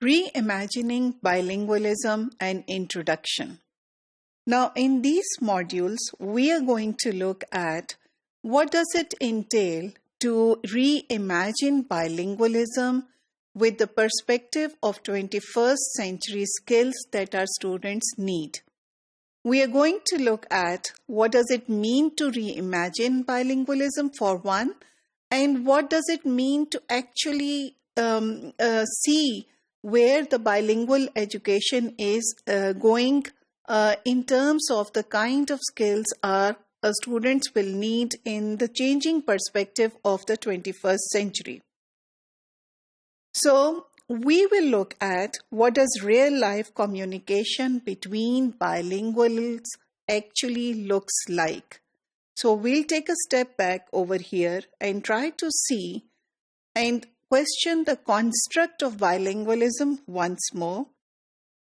Reimagining Bilingualism and Introduction. Now, in these modules, we are going to look at what does it entail to reimagine bilingualism with the perspective of 21st century skills that our students need. We are going to look at what does it mean to reimagine bilingualism for one, and what does it mean to actually see where the bilingual education is going in terms of the kind of skills our students will need in the changing perspective of the 21st century. So, we will look at what does real-life communication between bilinguals actually looks like. So, we'll take a step back over here and try to see and question the construct of bilingualism once more.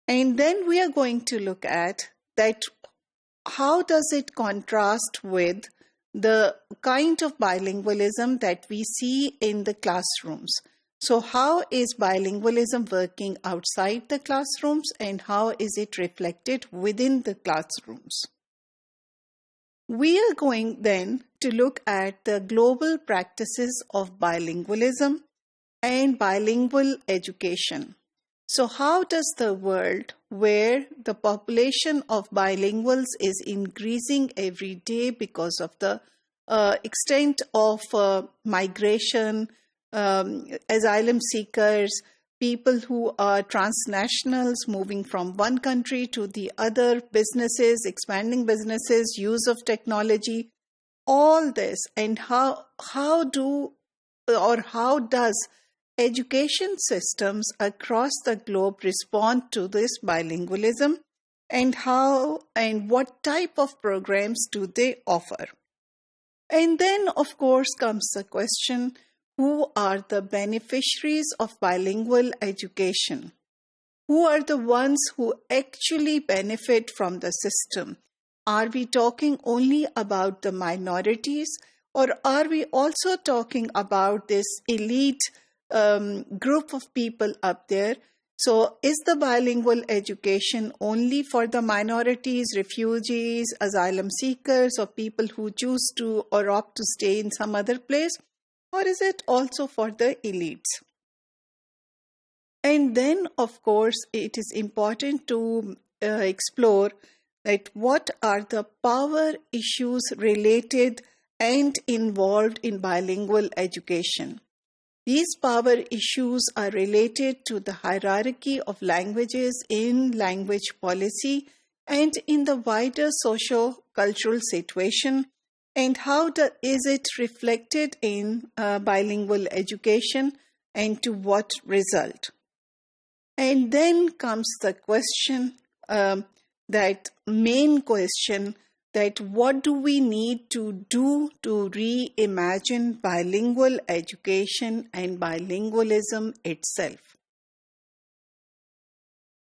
And then we are going to look at that how does it contrast with the kind of bilingualism that we see in the classrooms. So how is bilingualism working outside the classrooms and how is it reflected within the classrooms? We are going then to look at the global practices of bilingualism and bilingual education. So how does the world where the population of bilinguals is increasing every day because of the extent of migration, asylum seekers, people who are transnationals moving from one country to the other, businesses, expanding businesses, use of technology, all this, and how does education systems across the globe respond to this bilingualism, and how and what type of programs do they offer? And then, of course, comes the question, who are the beneficiaries of bilingual education? Who are the ones who actually benefit from the system? Are we talking only about the minorities, or are we also talking about this elite group of people up there? So is the bilingual education only for the minorities, refugees, asylum seekers, or people who choose to or opt to stay in some other place? Or is it also for the elites? And then, of course, it is important to explore that what are the power issues related and involved in bilingual education. These power issues are related to the hierarchy of languages in language policy and in the wider socio-cultural situation, and how is it reflected in bilingual education and to what result. And then comes the question, that main question, that what do we need to do to reimagine bilingual education and bilingualism itself?